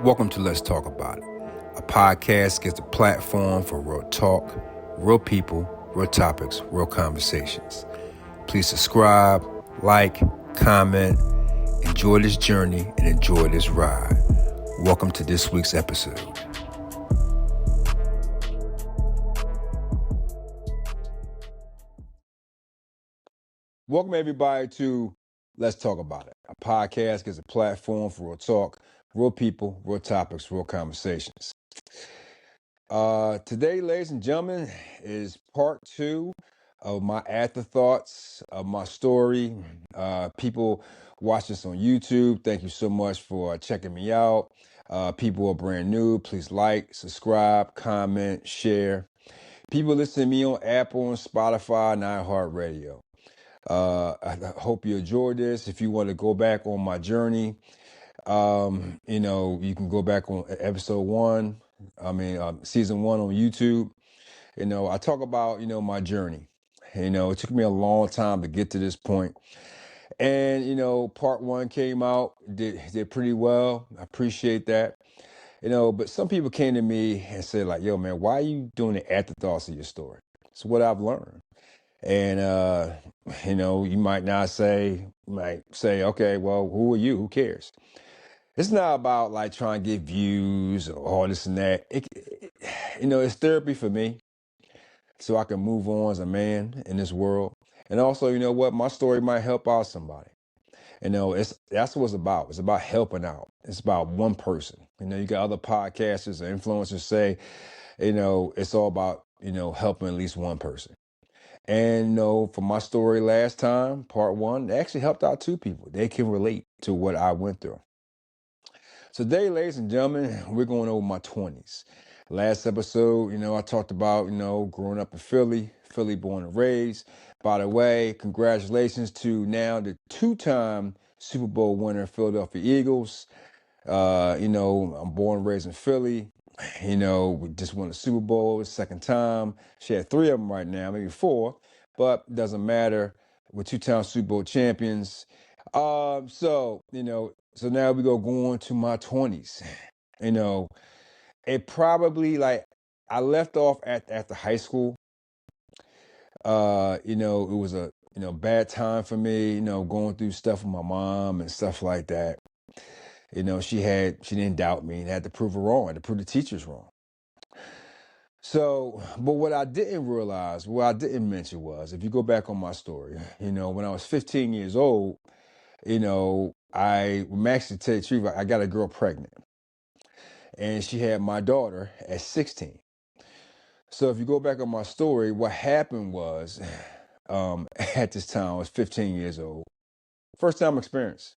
Welcome to Let's Talk About It. A podcast gives a platform for real talk, real people, real topics, real conversations. Please subscribe, like, comment, enjoy this journey, and enjoy this ride. Welcome to this week's episode. Welcome everybody to Let's Talk About It. A podcast gives a platform for real talk, real people, real topics, real conversations. Today, ladies and gentlemen, is part 2 of my afterthoughts of my story. People watch this on YouTube. Thank you so much for checking me out. People are brand new. Please like, subscribe, comment, share. People listen to me on Apple and Spotify and iHeartRadio. I hope you enjoyed this. If you want to go back on my journey, you can go back on episode 1. Season 1 on YouTube. I talk about, my journey. It took me a long time to get to this point. And, part 1 came out, did pretty well. I appreciate that. But some people came to me and said like, yo, man, why are you doing the afterthoughts of your story? It's what I've learned. And, you might say, okay, well, who are you? Who cares? It's not about like trying to get views or all this and that. It's therapy for me so I can move on as a man in this world. And also, you know what? My story might help out somebody. That's what it's about. It's about helping out. It's about one person. You got other podcasters or influencers say, it's all about, helping at least one person. And for my story last time, part 1, it actually helped out 2 people. They can relate to what I went through. So today, ladies and gentlemen, we're going over my 20s. Last episode, I talked about, growing up in Philly born and raised. By the way, congratulations to now the 2-time Super Bowl winner, Philadelphia Eagles. I'm born and raised in Philly. We just won the Super Bowl, second time. She had 3 of them right now, maybe 4, but it doesn't matter. We're 2-time Super Bowl champions. So now we go on to my 20s. It probably like I left off after high school. It was a bad time for me, going through stuff with my mom and stuff like that. She didn't doubt me and had to prove her wrong, had to prove the teachers wrong. So, but what I didn't realize, what I didn't mention was, if you go back on my story, when I was 15 years old, I'm actually tell you the truth, I got a girl pregnant. And she had my daughter at 16. So if you go back on my story, what happened was, at this time, I was 15 years old. First time experience.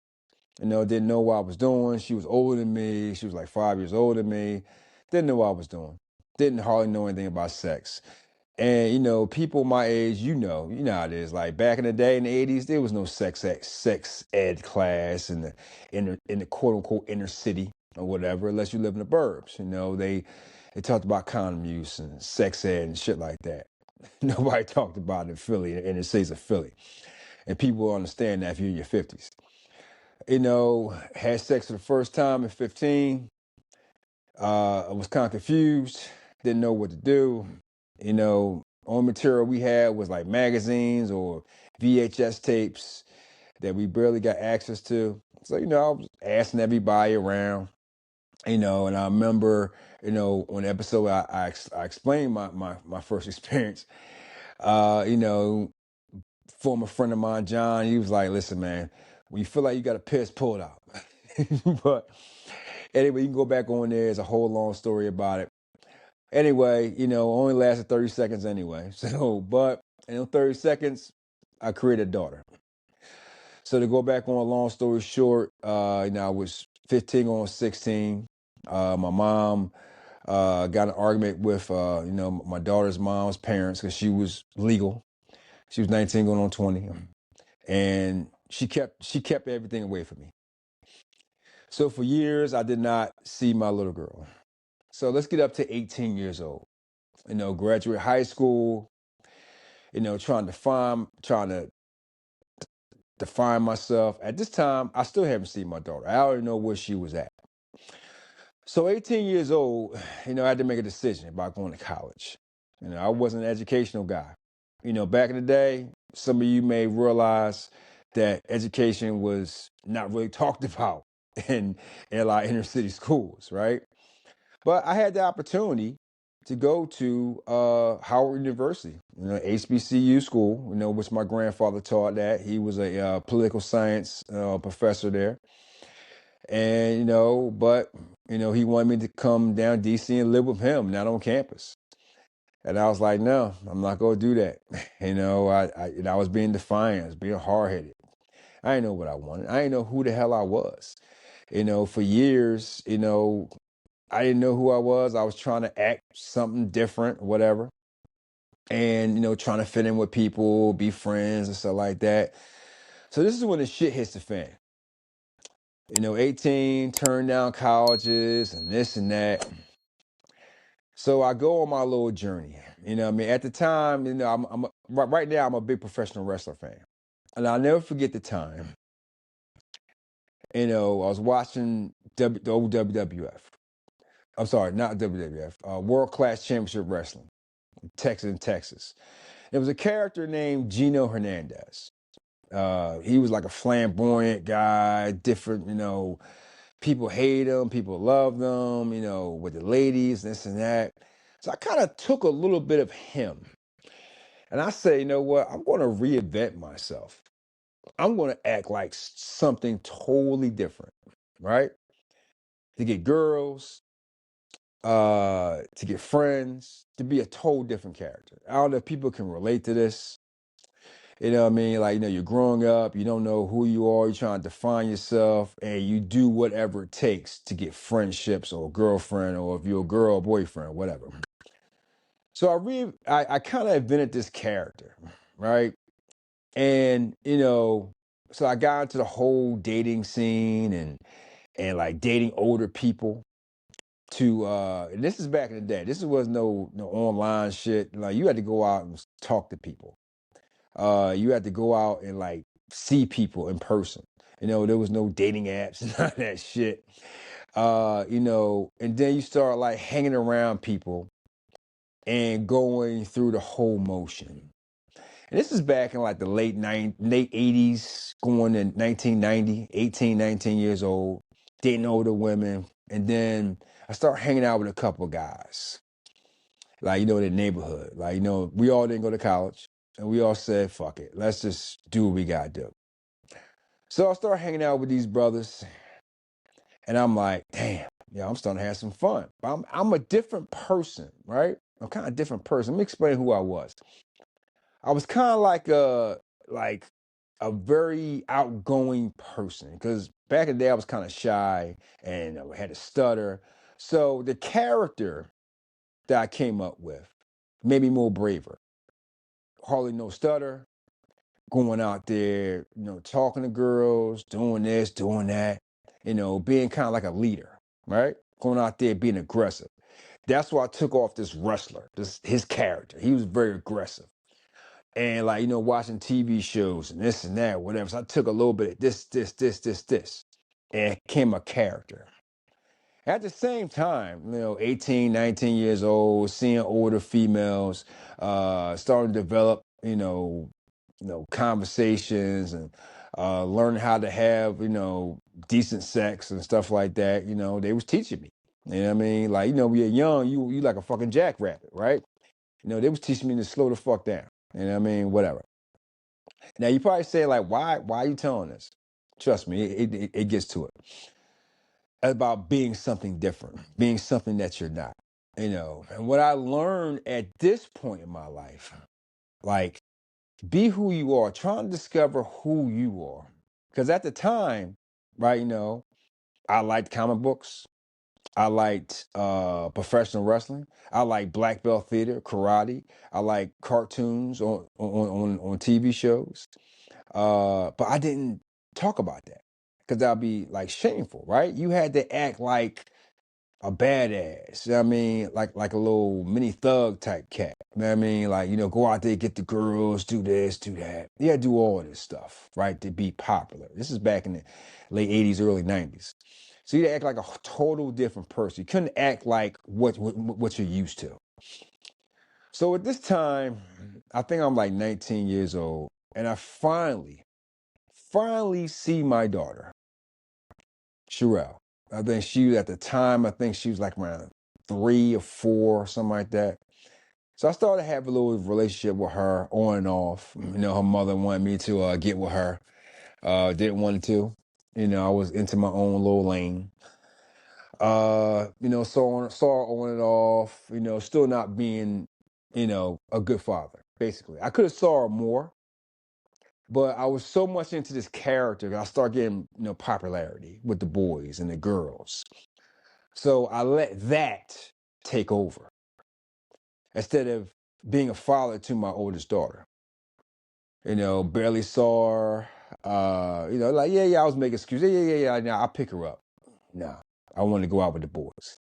Didn't know what I was doing. She was older than me. She was like 5 years older than me. Didn't know what I was doing. Didn't hardly know anything about sex. And, people my age, you know how it is. Like back in the day in the 80s, there was no sex ed class in the quote unquote inner city or whatever, unless you live in the burbs. They talked about condom use and sex ed and shit like that. Nobody talked about it in Philly, in the cities of Philly. And people will understand that if you're in your 50s. Had sex for the first time at 15. I was kind of confused, didn't know what to do. Only material we had was like magazines or VHS tapes that we barely got access to. So, I was asking everybody around, and I remember, on the episode I explained my first experience. Former friend of mine, John, he was like, listen, man, when you feel like you got to piss, pull it out. But anyway, you can go back on there. There's a whole long story about it. Anyway, only lasted 30 seconds anyway. So, but in 30 seconds, I created a daughter. So to go back on a long story short, I was 15 on 16. My mom got in an argument with, my daughter's mom's parents because she was legal. She was 19 going on 20. And she kept everything away from me. So for years, I did not see my little girl. So let's get up to 18 years old. Graduate high school, trying to define myself. At this time, I still haven't seen my daughter. I already know where she was at. So 18 years old, I had to make a decision about going to college. I wasn't an educational guy. Back in the day, some of you may realize that education was not really talked about in a lot of inner city schools, right? But I had the opportunity to go to Howard University, HBCU school, which my grandfather taught that. He was a political science professor there. And, but, he wanted me to come down DC and live with him, not on campus. And I was like, no, I'm not going to do that. I was being defiant, I was being hard headed. I didn't know what I wanted. I didn't know who the hell I was. For years, I didn't know who I was. I was trying to act something different, whatever. And, trying to fit in with people, be friends and stuff like that. So this is when the shit hits the fan. 18, turned down colleges and this and that. So I go on my little journey. At the time, right now I'm a big professional wrestler fan. And I'll never forget the time. I was watching the old WWF. I'm sorry, not WWF, World Class Championship Wrestling, Texas. There was a character named Gino Hernandez. He was like a flamboyant guy, different, people hate him, people love them, with the ladies, this and that. So I kind of took a little bit of him. And I say, you know what? I'm going to reinvent myself. I'm going to act like something totally different, right? To get girls, to get friends, to be a total different character. I don't know if people can relate to this. You know what I mean? Like, you're growing up, you don't know who you are, you're trying to define yourself, and you do whatever it takes to get friendships or a girlfriend, or if you're a girl, boyfriend, whatever. So I kind of invented this character, right? And, so I got into the whole dating scene and like dating older people to and this is back in the day. This was no online shit. Like, you had to go out and talk to people. You had to go out and like see people in person. There was no dating apps and none of that shit. And then you start like hanging around people and going through the whole motion. And this is back in like the late 80s, going in 1990, 18, 19 years old, dating older women. And then I start hanging out with a couple of guys, like, in the neighborhood. Like, we all didn't go to college. And we all said, fuck it, let's just do what we got to do. So I start hanging out with these brothers. And I'm like, damn, I'm starting to have some fun. I'm a different person, right? I'm kind of a different person. Let me explain who I was. I was kind of like a very outgoing person, because back in the day I was kind of shy and I had a stutter. So the character that I came up with made me more braver. Hardly no stutter, going out there, talking to girls, doing this, doing that, being kind of like a leader, right? Going out there being aggressive. That's why I took off this wrestler, his character. He was very aggressive. And like, watching TV shows and this and that, whatever. So I took a little bit of this, and became a character. At the same time, 18, 19 years old, seeing older females, starting to develop, conversations and learning how to have, decent sex and stuff like that. They was teaching me. You know what I mean? Like, when you're young, you like a fucking jackrabbit, right? They was teaching me to slow the fuck down. You know what I mean? Whatever. Now you probably say, like, why are you telling this? Trust me, it gets to it. About being something different, being something that you're not. And what I learned at this point in my life, like, be who you are, try and discover who you are. Because at the time, right, I liked comic books. I liked professional wrestling. I like black belt theater, karate. I like cartoons on TV shows. But I didn't talk about that because that'd be like shameful, right? You had to act like a badass. You know what I mean? Like a little mini thug type cat. You know what I mean? Like, go out there, get the girls, do this, do that. You had to do all this stuff, right? To be popular. This is back in the late 80s, early 90s. So you act like a total different person. You couldn't act like what you're used to. So at this time, I think I'm like 19 years old, and I finally see my daughter, Sherelle. I think she at the time, I think she was like around 3 or 4, something like that. So I started to have a little relationship with her on and off. You know, her mother wanted me to get with her. Didn't want to. You know, I was into my own little lane. You know, saw on and off, you know, still not being, you know, a good father, basically. I could have saw her more, but I was so much into this character, I started getting, you know, popularity with the boys and the girls. So I let that take over instead of being a father to my oldest daughter. You know, barely saw her. You know, like, yeah, I was making excuses. Yeah. Now I'll pick her up. No, I wanted to go out with the boys.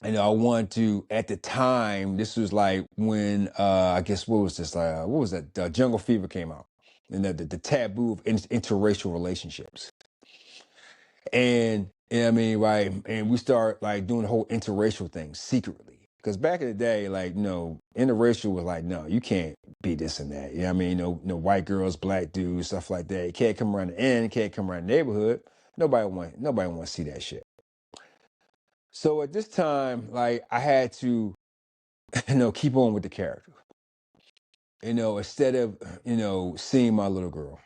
You know, I wanted to, at the time, this was like when, I guess, what was this? What was that? Jungle Fever came out. And the taboo of interracial relationships. And, you know what I mean, right? And we start like doing the whole interracial thing secretly. Because back in the day, like, you know, interracial was like, no, you can't be this and that. You know what I mean? No white girls, black dudes, stuff like that. You can't come around the end, can't come around the neighborhood. Nobody want to see that shit. So at this time, like, I had to, you know, keep on with the character. You know, instead of, you know, seeing my little girl.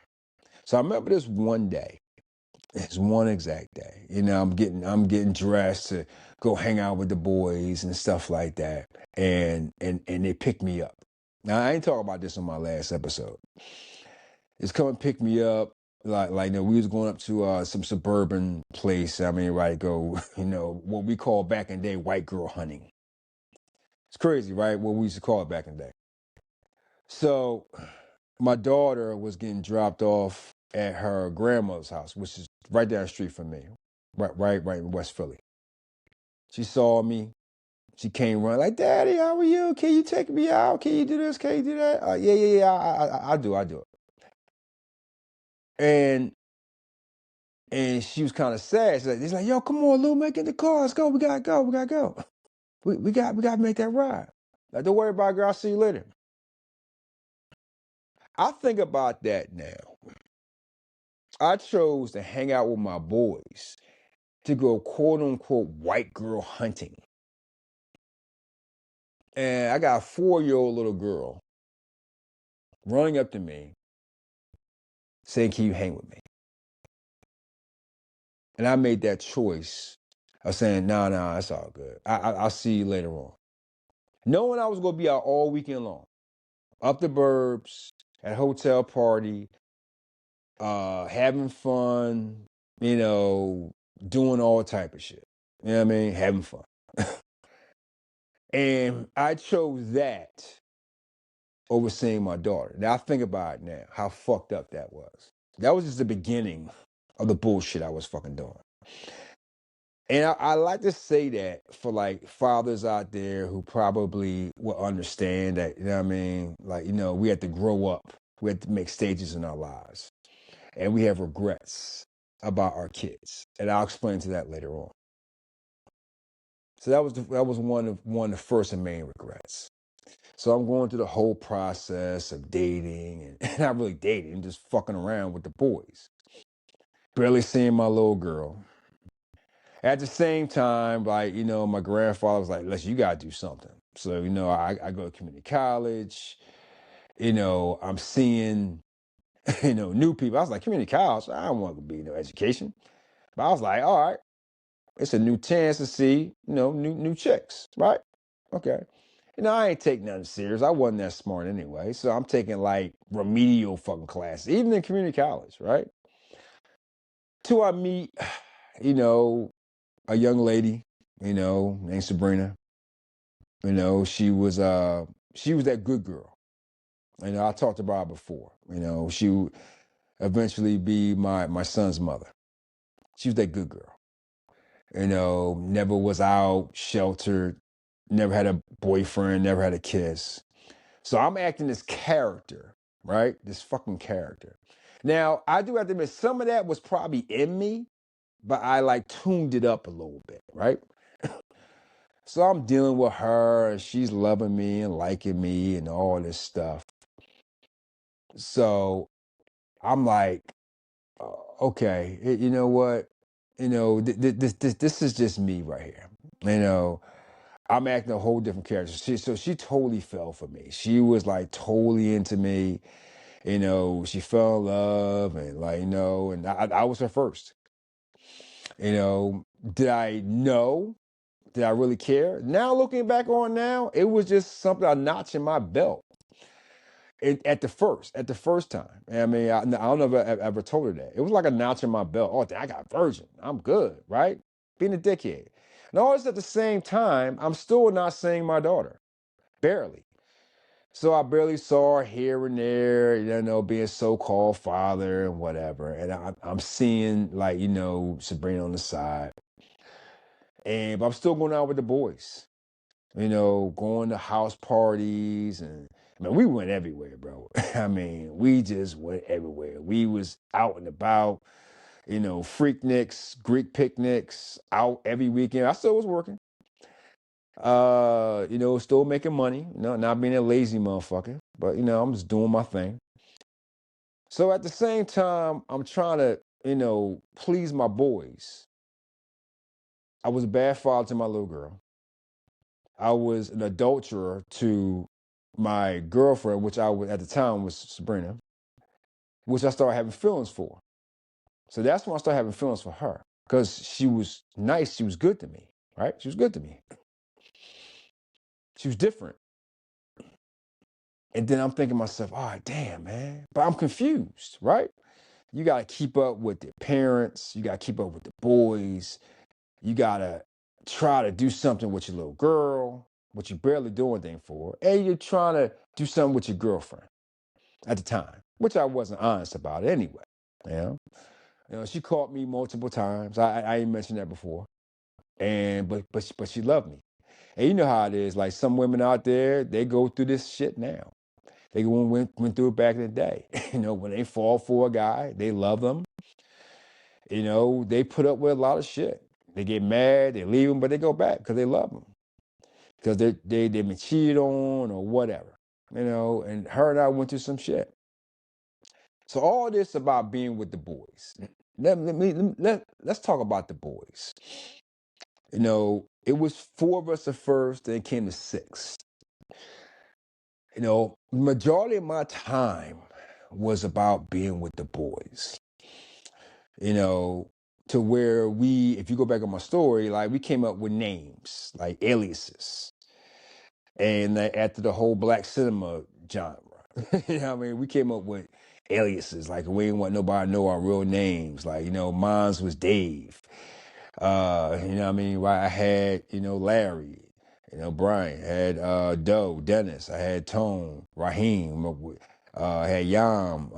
So I remember this one day. It's one exact day. You know, I'm getting dressed to go hang out with the boys and stuff like that. And they pick me up. Now I ain't talking about this on my last episode. It's come and pick me up. Like you know, we was going up to some suburban place. I mean, right, go, you know, what we call back in the day white girl hunting. It's crazy, right? What we used to call it back in the day. So my daughter was getting dropped off at her grandmother's house, which is right down the street from me, right in West Philly. She saw me. She came running like, "Daddy, how are you? Can you take me out? Can you do this? Can you do that?" Yeah. I do it. And she was kind of sad. She's like, "Yo, come on, Lou, make it in the car. Let's go. We gotta go. We gotta go. We got to make that ride. Like, don't worry about it, girl. I'll see you later." I think about that now. I chose to hang out with my boys to go quote unquote white girl hunting. And I got a 4-year-old little girl running up to me saying, "Can you hang with me?" And I made that choice of saying, "No, that's all good. I'll see you later on." Knowing I was going to be out all weekend long, up the burbs, at a hotel party, having fun, you know, doing all type of shit. You know what I mean? Having fun. And I chose that over seeing my daughter. Now I think about it now, how fucked up that was. That was just the beginning of the bullshit I was fucking doing. And I like to say that for like fathers out there who probably will understand that, you know what I mean? Like, you know, we had to grow up. We had to make stages in our lives. And we have regrets about our kids. And I'll explain to that later on. So that was one of the first and main regrets. So I'm going through the whole process of dating and not really dating, just fucking around with the boys. Barely seeing my little girl. At the same time, like, you know, my grandfather was like, "Listen, you gotta do something." So, you know, I go to community college. You know, I'm seeing, you know, new people. I was like, community college, I don't want to be no education. But I was like, all right, it's a new chance to see, you know, new chicks, right? Okay. You know, I ain't taking nothing serious. I wasn't that smart anyway. So I'm taking like remedial fucking classes, even in community college, right? Till I meet, you know, a young lady, you know, named Sabrina. You know, she was that good girl. You know, I talked about her before. You know, she would eventually be my son's mother. She was that good girl. You know, never was out, sheltered, never had a boyfriend, never had a kiss. So I'm acting this character, right? This fucking character. Now, I do have to admit, some of that was probably in me, but I like tuned it up a little bit, right? So I'm dealing with her, and she's loving me and liking me and all this stuff. So I'm like, okay, you know what? This is just me right here. You know, I'm acting a whole different character. So she totally fell for me. She was like totally into me. You know, she fell in love and like, and I was her first. You know, did I know? Did I really care? Now looking back on now, it was just something a notch in my belt. At the first time. I mean, I don't know if I ever told her that. It was like a notch in my belt. Oh, I got virgin. I'm good, right? Being a dickhead. And all this at the same time, I'm still not seeing my daughter. Barely. So I barely saw her here and there, being so-called father and whatever. And I'm seeing like, Sabrina on the side. But I'm still going out with the boys, going to house parties. And I mean, we went everywhere, bro. I mean, we just went everywhere. We was out and about, freakniks, Greek picnics, out every weekend. I still was working. Still making money, not being a lazy motherfucker, but I'm just doing my thing. So at the same time, I'm trying to, please my boys. I was a bad father to my little girl. I was an adulterer to my girlfriend, which I was at the time was Sabrina, which I started having feelings for. So that's when I started having feelings for her because she was nice. She was good to me, right? She was good to me. She was different. And then I'm thinking to myself, oh, damn, man. But I'm confused, right? You got to keep up with the parents. You got to keep up with the boys. You got to try to do something with your little girl, which you barely do anything for. And you're trying to do something with your girlfriend at the time, which I wasn't honest about anyway. She caught me multiple times. I ain't mentioned that before. But she loved me. And you know how it is. Like some women out there, they go through this shit now. They went through it back in the day. When they fall for a guy, they love them. They put up with a lot of shit. They get mad, they leave them, but they go back because they love them. Because they've been cheated on or whatever. And her and I went through some shit. So all this about being with the boys. Let's talk about the boys. It was 4 of us at first, then it came to 6. Majority of my time was about being with the boys. To where if you go back on my story, like we came up with names, like aliases. And after the whole black cinema genre, we came up with aliases. Like we didn't want nobody to know our real names. Like, mine was Dave. I had, Larry, Brian, I had Doe, Dennis, I had Tone, Raheem, I had Yam,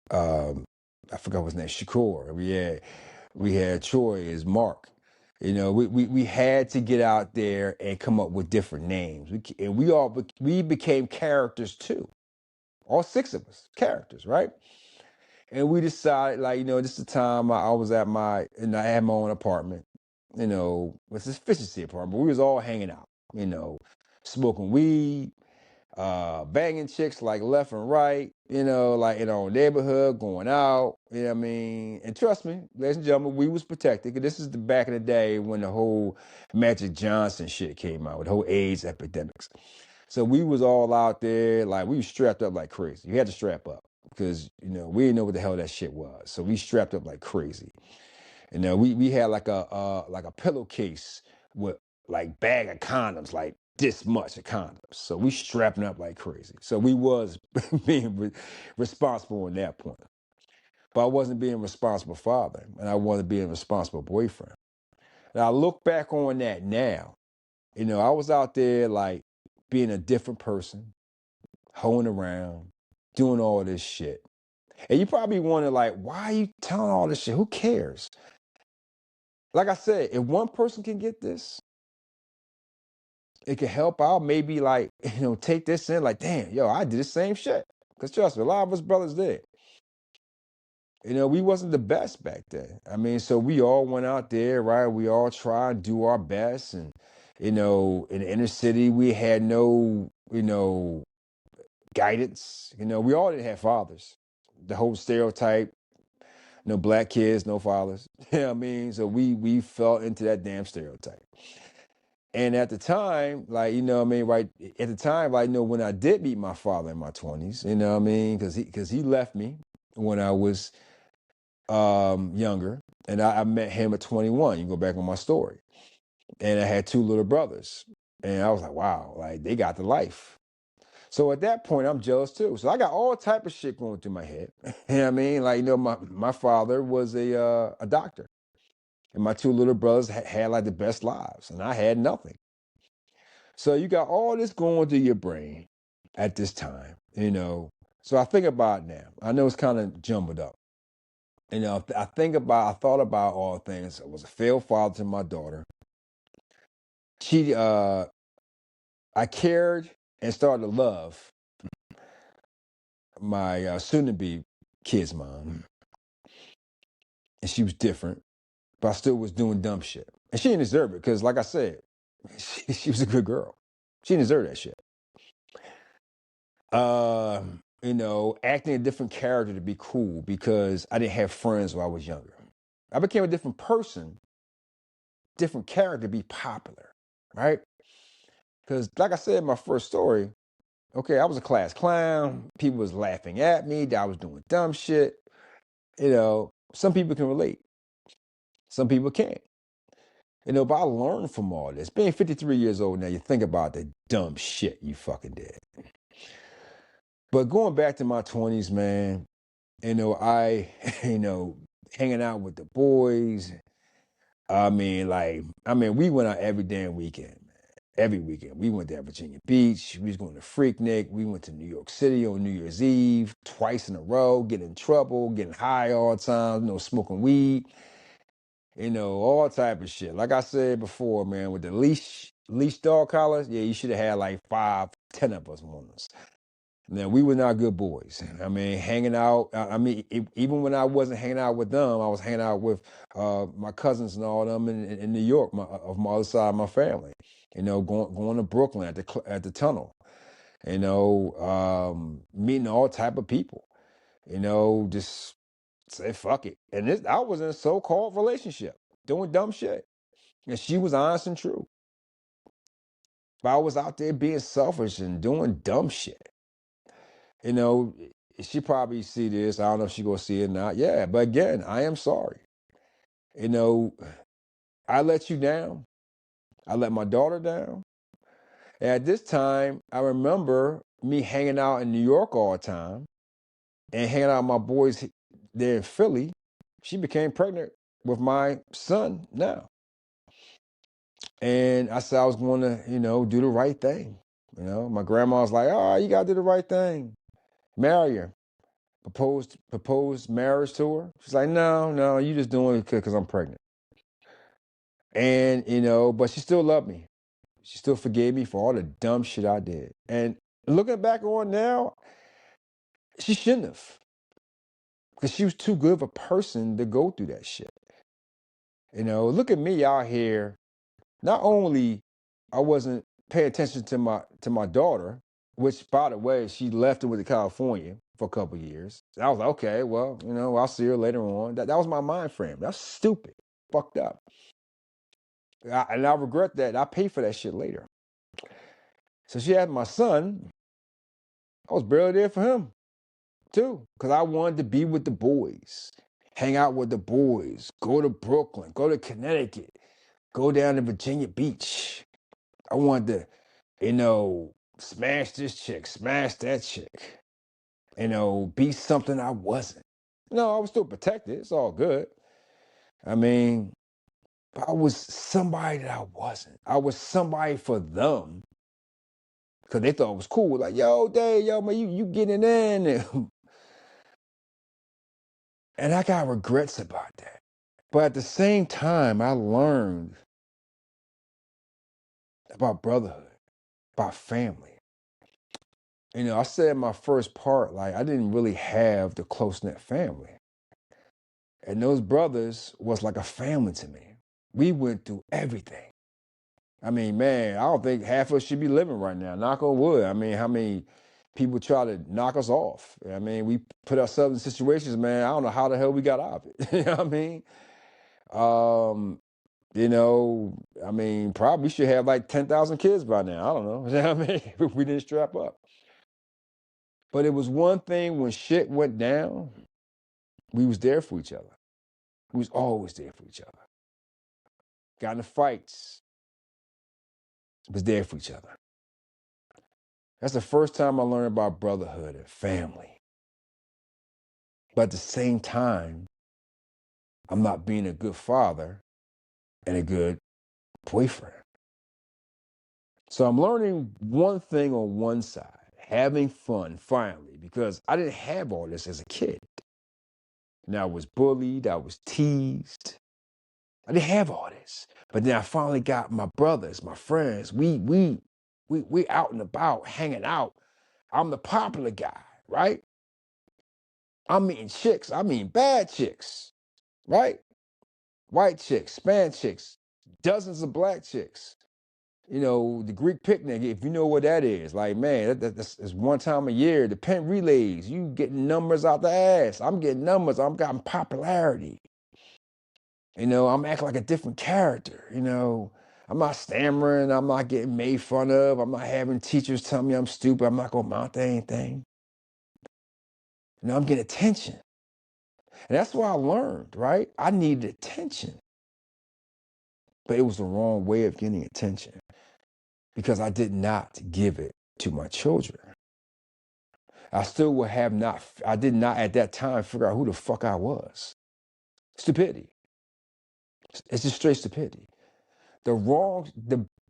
I forgot his name, Shakur. We had Troy as Mark. We had to get out there and come up with different names. We became characters too. All 6 of us, characters, right? And we decided, like, this is the time I was at I had my own apartment, it's this efficiency apartment. We was all hanging out, smoking weed, banging chicks like left and right, like in our neighborhood, going out, And trust me, ladies and gentlemen, we was protected. This is the back in the day when the whole Magic Johnson shit came out, with the whole AIDS epidemics. So we was all out there, like we was strapped up like crazy. You had to strap up because, we didn't know what the hell that shit was. So we strapped up like crazy. We had like a pillowcase with like bag of condoms, like this much of condoms. So we strapping up like crazy. So we was being responsible on that point. But I wasn't being a responsible father, and I wasn't being a responsible boyfriend. And I look back on that now. I was out there like being a different person, hoeing around, doing all this shit. And you probably wonder, like, why are you telling all this shit? Who cares? Like I said, if one person can get this, it can help out. Maybe like, take this in, like, damn, yo, I did the same shit. Because trust me, a lot of us brothers did. we wasn't the best back then. I mean, so we all went out there, right? We all tried and do our best. And, in the inner city, we had no, guidance. We all didn't have fathers. The whole stereotype, no black kids, no fathers. You know what I mean? So we fell into that damn stereotype. And at the time, like, right at the time, like, when I did meet my father in my 20s, you know what I mean? Because he left me when I was younger, and I met him at 21. You go back on my story, and I had two little brothers, and I was like, wow, like they got the life. So at that point, I'm jealous too. So I got all type of shit going through my head. You know what I mean? Like, my father was a doctor, and my two little brothers had like the best lives, and I had nothing. So you got all this going through your brain at this time, So I think about it now. I know it's kind of jumbled up. I thought about all things. I was a failed father to my daughter. I cared and started to love my soon-to-be kid's mom, and she was different, but I still was doing dumb shit, and she didn't deserve it because, like I said, she was a good girl. She didn't deserve that shit. Acting a different character to be cool because I didn't have friends when I was younger. I became a different person, different character to be popular, right? Because, like I said in my first story, okay, I was a class clown. People was laughing at me that I was doing dumb shit. Some people can relate. Some people can't. But I learned from all this. Being 53 years old now, you think about the dumb shit you fucking did. But going back to my 20s, man, I, hanging out with the boys. We went out every damn weekend. Every weekend. We went to Virginia Beach. We was going to Freaknik. We went to New York City on New Year's Eve twice in a row, getting in trouble, getting high all the time, smoking weed, all type of shit. Like I said before, man, with the leash dog collars, yeah, you should have had like 5, 10 of us on us. Now, we were not good boys. I mean, hanging out. Even when I wasn't hanging out with them, I was hanging out with my cousins and all them in New York, of my other side of my family. Going to Brooklyn at the tunnel. Meeting all type of people. Just say fuck it. And I was in a so-called relationship, doing dumb shit, and she was honest and true. But I was out there being selfish and doing dumb shit. She probably see this. I don't know if she gonna see it or not. Yeah, but again, I am sorry. I let you down. I let my daughter down. And at this time, I remember me hanging out in New York all the time and hanging out with my boys there in Philly. She became pregnant with my son now. And I said I was going to, do the right thing. My grandma was like, oh, you got to do the right thing. Marry her. Proposed marriage to her. She's like, no, you just doing it because I'm pregnant. And, but she still loved me. She still forgave me for all the dumb shit I did. And looking back on now, she shouldn't have. Because she was too good of a person to go through that shit. Look at me out here. Not only I wasn't paying attention to my daughter, which, by the way, she left and went to California for a couple of years. I was like, okay, well, I'll see her later on. That was my mind frame. That's stupid. Fucked up. And I regret that. I pay for that shit later. So she had my son. I was barely there for him, too, because I wanted to be with the boys, hang out with the boys, go to Brooklyn, go to Connecticut, go down to Virginia Beach. I wanted to, smash this chick, smash that chick, be something I wasn't. No, I was still protected. It's all good. I mean, but I was somebody that I wasn't. I was somebody for them because they thought it was cool. Like, yo, Dave, yo, man, you getting in. And I got regrets about that. But at the same time, I learned about brotherhood, about family. I said in my first part, like, I didn't really have the close-knit family. And those brothers was like a family to me. We went through everything. I mean, man, I don't think half of us should be living right now. Knock on wood. I mean, how many people try to knock us off? I mean, we put ourselves in situations, man. I don't know how the hell we got out of it. You know what I mean? Um, I mean, probably should have like 10,000 kids by now. I don't know. You know what I mean? If we didn't strap up. But it was one thing when shit went down, we was there for each other. We was always there for each other. Got into fights, was there for each other. That's the first time I learned about brotherhood and family. But at the same time, I'm not being a good father and a good boyfriend. So I'm learning one thing on one side, having fun finally, because I didn't have all this as a kid. And I was bullied, I was teased. I didn't have all this. But then I finally got my brothers, my friends. We out and about, hanging out. I'm the popular guy, right? I'm meeting chicks. I mean bad chicks, right? White chicks, Spanish chicks, dozens of black chicks. The Greek picnic, if you know what that is. Like, man, that's one time a year. The pen relays, you getting numbers out the ass. I'm getting numbers. I'm getting popularity. I'm acting like a different character. I'm not stammering. I'm not getting made fun of. I'm not having teachers tell me I'm stupid. I'm not going to mount anything. I'm getting attention. And that's what I learned, right? I needed attention. But it was the wrong way of getting attention because I did not give it to my children. I did not at that time figure out who the fuck I was. Stupidity. It's just straight stupidity. The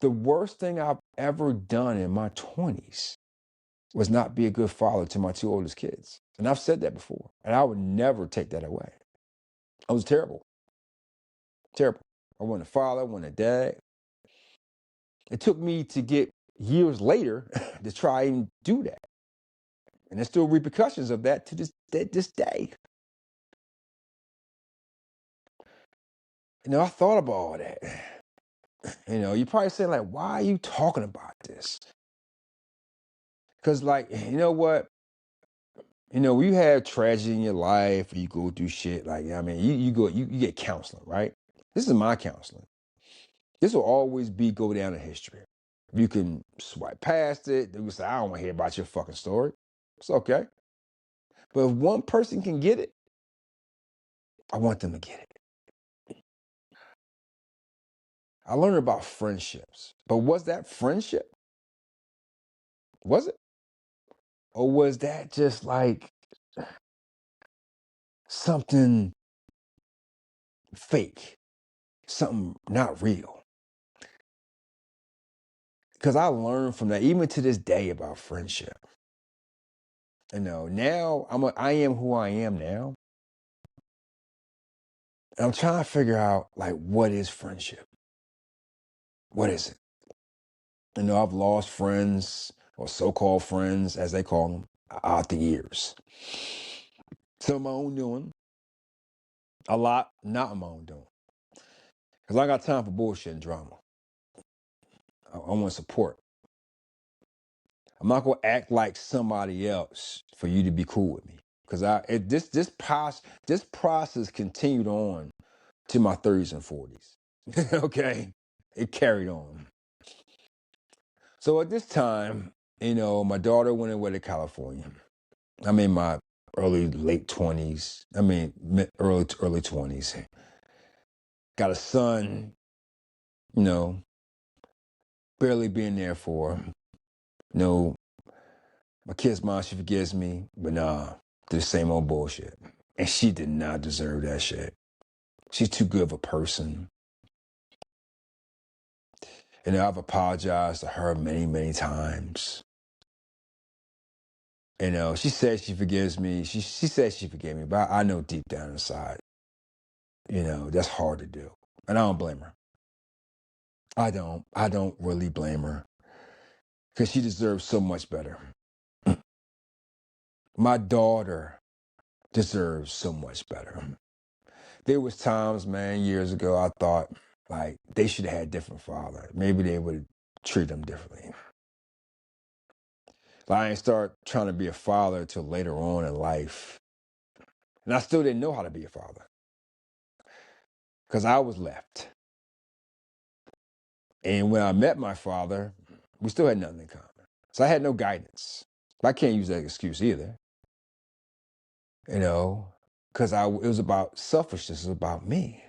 worst thing I've ever done in my 20s was not be a good father to my two oldest kids. And I've said that before. And I would never take that away. I was terrible. Terrible. I wasn't a father, I wasn't a dad. It took me to get years later to try and do that. And there's still repercussions of that to this day. I thought about all that. You're probably saying, like, why are you talking about this? Because, like, you know what? When you have tragedy in your life or you go through shit, like, I mean, you get counseling, right? This is my counseling. This will always go down in history. You can swipe past it. They will say, I don't want to hear about your fucking story. It's okay. But if one person can get it, I want them to get it. I learned about friendships. But was that friendship? Was it? Or was that just like something fake? Something not real? Because I learned from that, even to this day, about friendship. Now I am who I am now. And I'm trying to figure out, like, what is friendship? What is it? I've lost friends, or so-called friends, as they call them, out the years. Some of my own doing. A lot not of my own doing. Because I got time for bullshit and drama. I want support. I'm not going to act like somebody else for you to be cool with me. Because this process continued on to my 30s and 40s. Okay? It carried on. So at this time, my daughter went away to California. I'm in my late 20s. I mean, early 20s. Got a son, barely being there for him. My kid's mom, she forgives me, but nah, the same old bullshit. And she did not deserve that shit. She's too good of a person. And I've apologized to her many, many times. She said she forgives me. She said she forgave me, but I know deep down inside, that's hard to do. And I don't blame her. I don't really blame her. Because she deserves so much better. My daughter deserves so much better. There was times, man, years ago, I thought like they should have had a different father. Maybe they would treat them differently. Like, I didn't start trying to be a father until later on in life. And I still didn't know how to be a father because I was left. And when I met my father, we still had nothing in common. So I had no guidance. But I can't use that excuse either, you know, because it was about selfishness. It was about me.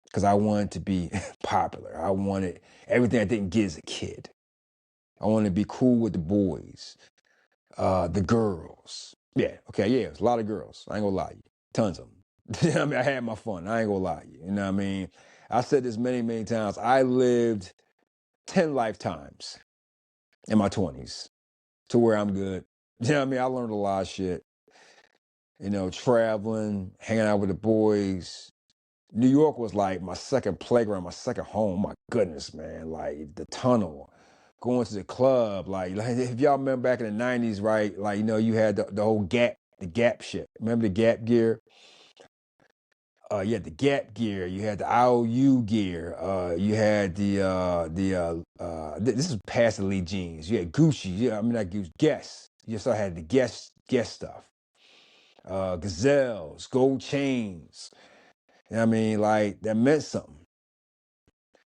Because I wanted to be popular. I wanted everything I didn't get as a kid. I wanted to be cool with the boys, the girls. Yeah, okay, yeah, it was a lot of girls. I ain't gonna lie to you. Tons of them. I mean, I had my fun. I ain't gonna lie to you. You know what I mean? I said this many, many times. I lived 10 lifetimes in my 20s to where I'm good. You know what I mean? I learned a lot of shit. You know, traveling, hanging out with the boys. New York was like my second playground, my second home. My goodness, man. Like the tunnel, going to the club. Like if y'all remember back in the 90s, right? Like, you know, you had the whole the Gap shit. Remember the Gap gear? You had the Gap gear, you had the IOU gear, you had this is past the Lee jeans. You had Gucci, yeah, I mean not Gucci, Guess. You also had the Guess stuff. Gazelles, gold chains. You know what I mean? Like that meant something.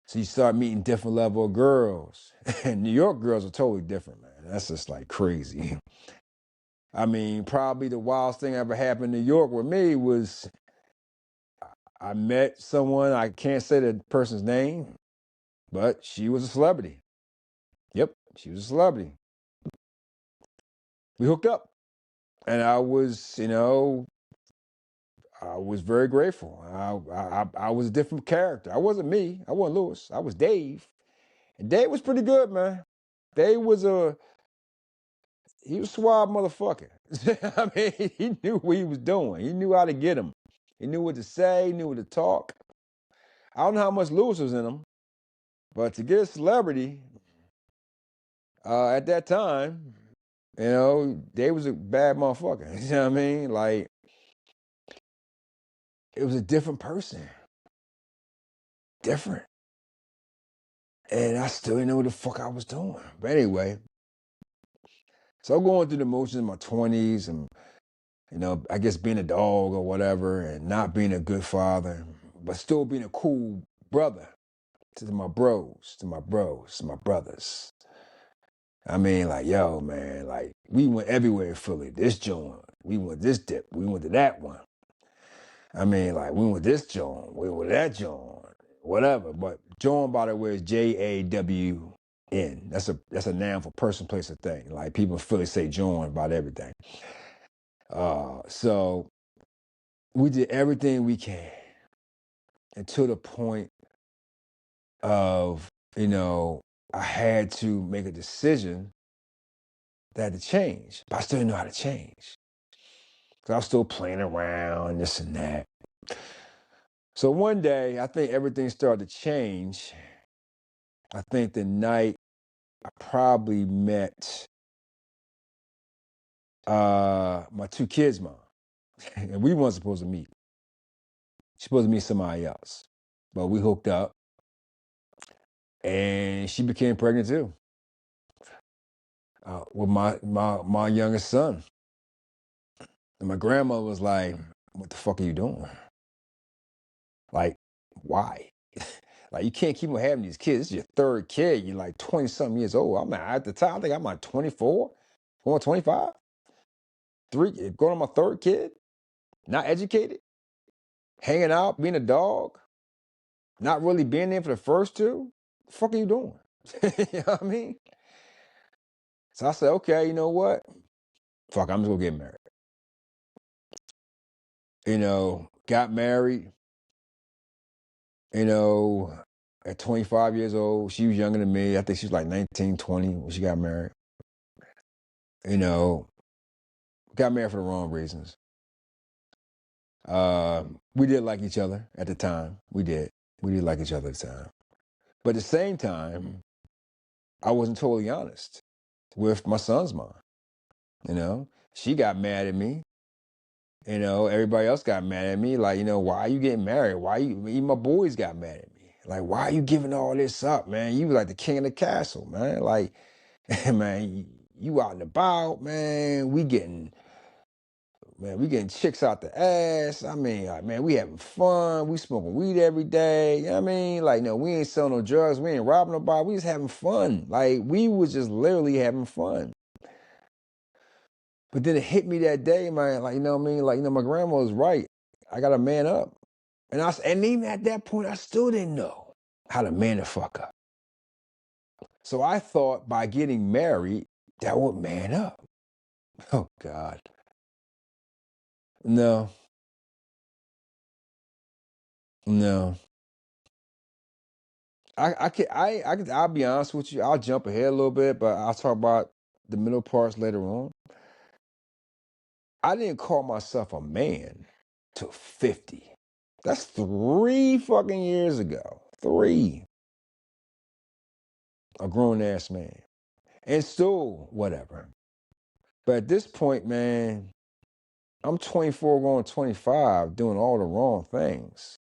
So you start meeting different level of girls. And New York girls are totally different, man. That's just like crazy. I mean, probably the wildest thing ever happened in New York with me was I met someone, I can't say the person's name, but she was a celebrity. Yep, she was a celebrity. We hooked up. And I was, you know, I was very grateful. I was a different character. I wasn't me. I wasn't Lewis. I was Dave. And Dave was pretty good, man. Dave was he was a suave motherfucker. I mean, he knew what he was doing. He knew how to get him. He knew what to say, he knew what to talk. I don't know how much Lewis was in him, but to get a celebrity at that time, you know, Dave was a bad motherfucker. You know what I mean? Like, it was a different person. Different. And I still didn't know what the fuck I was doing. But anyway, so I'm going through the motions in my 20s and, you know, I guess being a dog or whatever and not being a good father, but still being a cool brother to my bros, to my brothers. I mean, like, yo, man, like, we went everywhere in Philly. This joint, we went this dip, we went to that one. I mean, like, we went this joint, we went that joint, whatever. But joint, by the way, is JAWN. That's a noun for person, place, or thing. Like, people in Philly say joint about everything. So we did everything we can, and to the point of, you know, I had to make a decision that had to change, but I still didn't know how to change. Because I was still playing around, this and that. So one day, I think everything started to change. I think the night I probably met my two kids' mom. And we weren't supposed to meet. She's supposed to meet somebody else. But we hooked up. And she became pregnant too. With my youngest son. And my grandma was like, what the fuck are you doing? Like, why? Like, you can't keep on having these kids. This is your third kid. You're like 20-something years old. I'm at the time, I think I'm like 24, going 25. Going on my third kid. Not educated. Hanging out, being a dog. Not really being there for the first two. The fuck are you doing? You know what I mean? So I said, okay, you know what? Fuck, I'm just gonna get married. You know, got married. You know, at 25 years old, she was younger than me. I think she was like 19, 20 when she got married. You know, got married for the wrong reasons. We did like each other at the time. We did like each other at the time. But at the same time, I wasn't totally honest with my son's mom. You know, she got mad at me Everybody else got mad at me. Like, why are you getting married? Even my boys got mad at me. Like, why are you giving all this up, man? You was like the king of the castle, man. Like, man, you out and about, man. We getting chicks out the ass. I mean, like, man, we having fun. We smoking weed every day. You know what I mean? Like, no, we ain't selling no drugs. We ain't robbing nobody. We just having fun. Like, we was just literally having fun. But then it hit me that day, man. Like, you know what I mean? Like, my grandma was right. I got to man up. And even at that point, I still didn't know how to man the fuck up. So I thought by getting married, that would man up. Oh God. No. I'll be honest with you. I'll jump ahead a little bit, but I'll talk about the middle parts later on. I didn't call myself a man till 50. That's 3 fucking years ago. 3. A grown ass man. And still, whatever. But at this point, man, I'm 24 going 25, doing all the wrong things.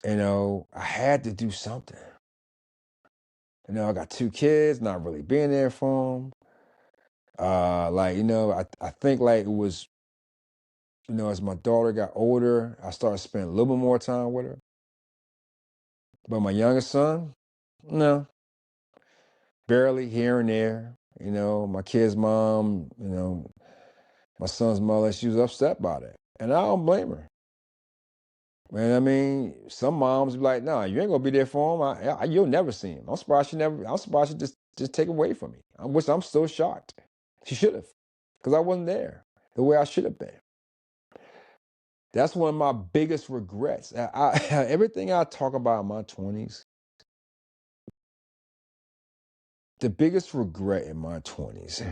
I had to do something. I got 2 kids, not really being there for them. I think like it was, as my daughter got older, I started spending a little bit more time with her. But my youngest son, no, barely here and there. My kid's mom, my son's mother, she was upset about it. And I don't blame her. Man, I mean, some moms be like, "No, you ain't gonna be there for him. You'll never see him." I'm surprised she just take away from me. I'm still shocked. She should have, because I wasn't there the way I should have been. That's one of my biggest regrets. Everything I talk about in my 20s, the biggest regret in my 20s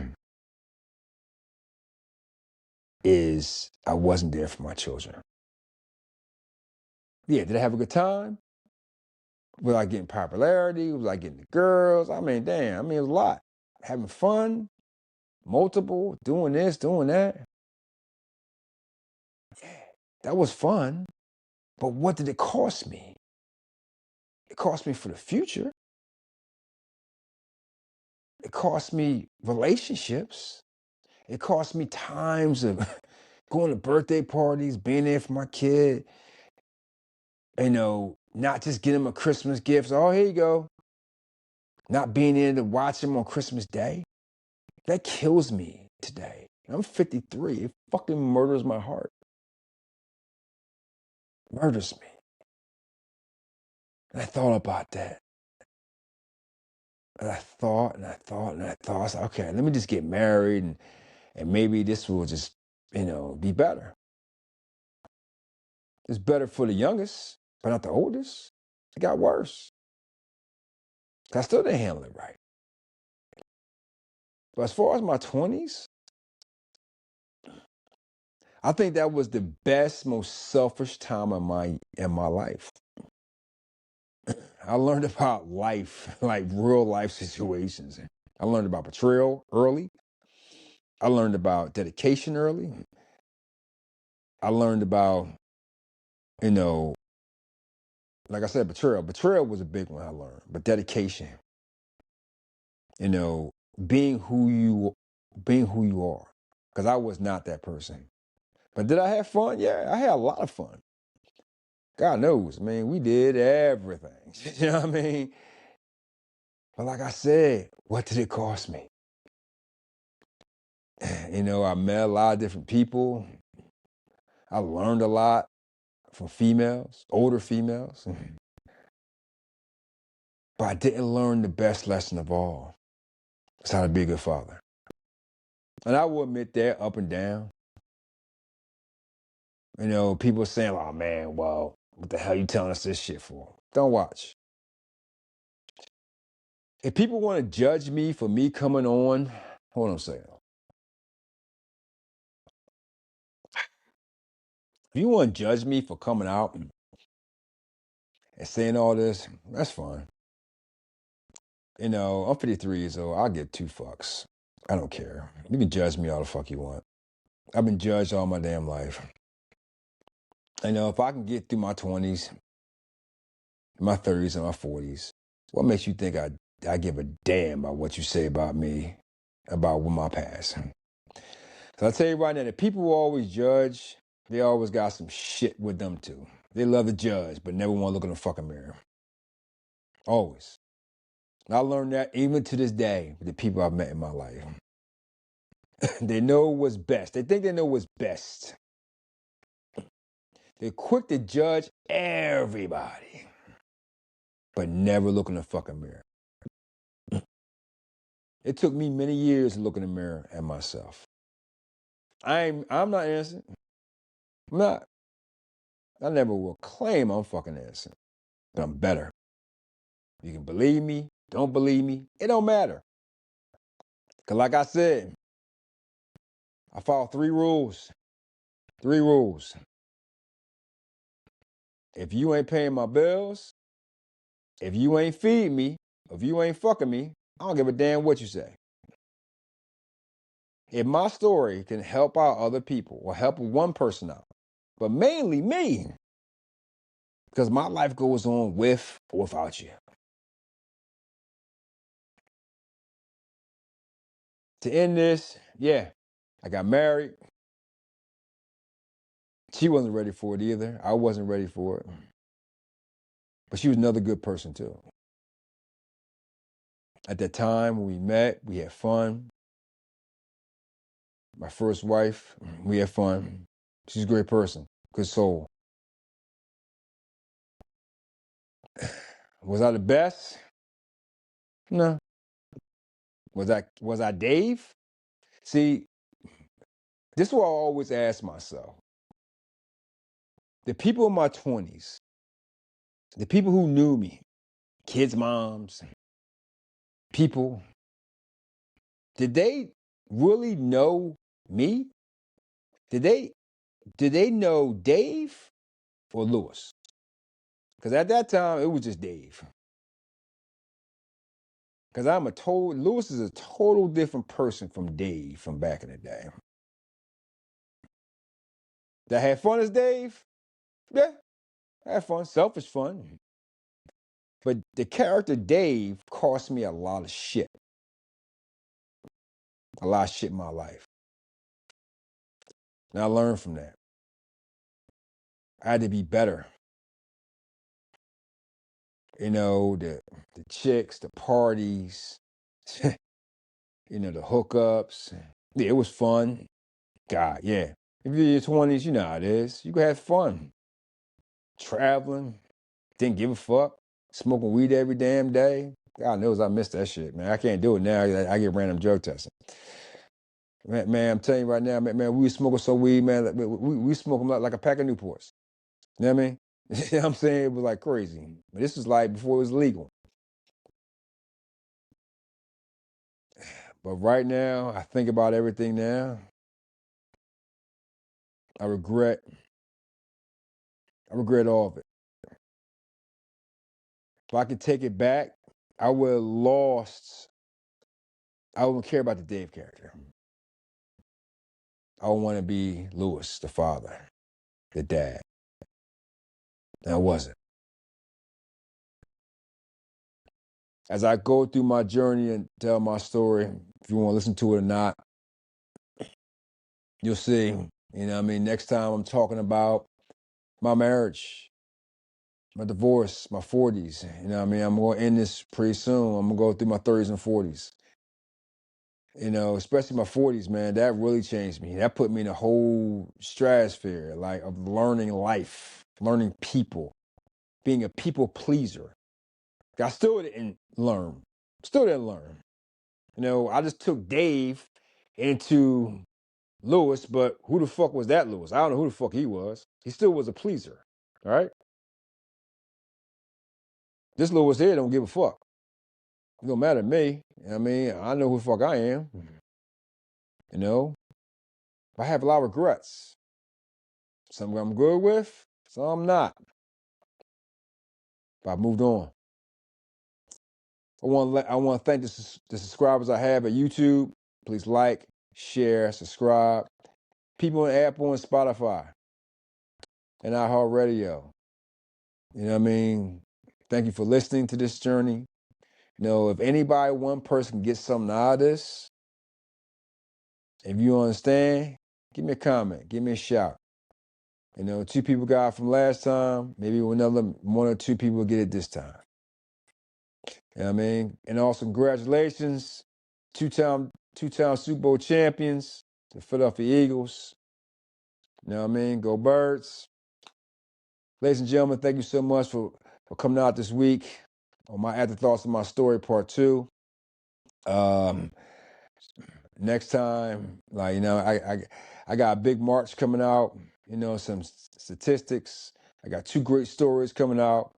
is I wasn't there for my children. Yeah, did I have a good time? Was I getting popularity? Was I getting the girls? I mean, damn, it was a lot. Having fun, multiple, doing this, doing that. Yeah, that was fun. But what did it cost me? It cost me for the future. It cost me relationships. It cost me times of going to birthday parties, being there for my kid. Not just getting him a Christmas gift. Oh, here you go. Not being there to watch him on Christmas Day. That kills me today. I'm 53. It fucking murders my heart. Murders me. And I thought about that. And I thought. I said, okay, let me just get married and maybe this will just, be better. It's better for the youngest, but not the oldest. It got worse. I still didn't handle it right. But as far as my 20s, I think that was the best, most selfish time of in my life. I learned about life, like real life situations. I learned about betrayal early. I learned about dedication early. I learned about, like I said, betrayal. Betrayal was a big one I learned, but dedication, being who you are. Because I was not that person. But did I have fun? Yeah, I had a lot of fun. God knows, man, we did everything. You know what I mean? But like I said, what did it cost me? I met a lot of different people. I learned a lot from females, older females. But I didn't learn the best lesson of all. It's how to be a good father. And I will admit that up and down. People saying, oh man, well, what the hell you telling us this shit for? Don't watch. If people want to judge me for me coming on, hold on a second. If you want to judge me for coming out and saying all this, that's fine. I'm 53 years old. I'll give 2 fucks. I don't care. You can judge me all the fuck you want. I've been judged all my damn life. I know if I can get through my 20s, my 30s, and my 40s, what makes you think I give a damn about what you say about me, about my past? So I tell you right now, the people who always judge, they always got some shit with them too. They love to judge, but never want to look in the fucking mirror. Always. And I learned that even to this day with the people I've met in my life. They know what's best. They think they know what's best. They're quick to judge everybody, but never look in the fucking mirror. It took me many years to look in the mirror at myself. I'm not innocent. I'm not. I never will claim I'm fucking innocent, but I'm better. You can believe me, don't believe me, it don't matter. Cause like I said, I follow 3 rules. 3 rules. If you ain't paying my bills, if you ain't feeding me, if you ain't fucking me, I don't give a damn what you say. If my story can help out other people or help one person out, but mainly me, because my life goes on with or without you. To end this, yeah, I got married. She wasn't ready for it either. I wasn't ready for it. But she was another good person too. At that time when we met, we had fun. My first wife, we had fun. She's a great person, good soul. Was I the best? No. Was I Dave? See, this is what I always ask myself. The people in my 20s, the people who knew me, kids' moms, people, did they really know me? Did they know Dave or Lewis? Because at that time, it was just Dave. Because Lewis is a total different person from Dave from back in the day. Did I have fun as Dave? Yeah, I had fun, selfish fun. But the character Dave cost me a lot of shit. A lot of shit in my life. And I learned from that. I had to be better. You know, the chicks, the parties, you know, the hookups. Yeah, it was fun. God, yeah. If you're in your 20s, you know how it is. You can have fun. Traveling, didn't give a fuck. Smoking weed every damn day. God knows I missed that shit, man. I can't do it now. I get random drug testing. Man, I'm telling you right now, man, we smoking some weed, man. We smoke them like a pack of Newports. You know what I mean? You know what I'm saying? It was like crazy. But this was like before it was legal. But right now, I think about everything now. I regret all of it. If I could take it back, I would have lost. I wouldn't care about the Dave character. I would want to be Lewis, the father, the dad. And I wasn't. As I go through my journey and tell my story, if you want to listen to it or not, you'll see. You know what I mean? Next time I'm talking about my marriage, my divorce, my 40s. You know what I mean? I'm going to end this pretty soon. I'm going to go through my 30s and 40s. You know, especially my 40s, man, that really changed me. That put me in a whole stratosphere, like, of learning life, learning people, being a people pleaser. I still didn't learn. You know, I just took Dave into Lewis, but who the fuck was that Lewis? I don't know who the fuck he was. He still was a pleaser, all right? This Lewis here don't give a fuck. It don't matter to me. I mean, I know who the fuck I am. You know? I have a lot of regrets. Some I'm good with, some I'm not. But I moved on. I want to thank the subscribers I have at YouTube. Please like, share, subscribe. people on Apple and Spotify and iHeartRadio. You know what I mean? Thank you for listening to this journey. You know, if anybody, one person can get something out of this, if you understand, give me a comment, give me a shout. You know, 2 people got it from last time, maybe another 1 or 2 people get it this time. You know what I mean? And also congratulations, two-time Super Bowl champions, the Philadelphia Eagles. You know what I mean? Go Birds. Ladies and gentlemen, thank you so much for coming out this week on my Afterthoughts of My Story Part 2. Next time, like, you know, I got a big March coming out, you know, some statistics. I got 2 great stories coming out.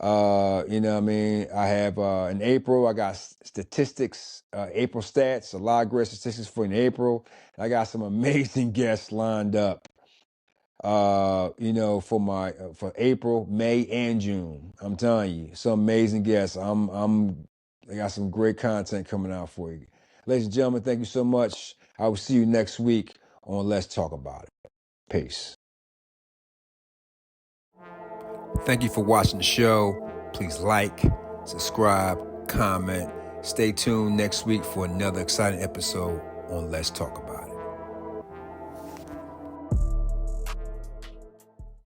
You know what I mean? I have in April, I got statistics, April stats, a lot of great statistics for in April. I got some amazing guests lined up. You know, for April, May, and June. I'm telling you, some amazing guests. I got some great content coming out for you. Ladies and gentlemen, thank you so much. I will see you next week on Let's Talk About It. Peace. Thank you for watching the show. Please like, subscribe, comment. Stay tuned next week for another exciting episode on Let's Talk About It.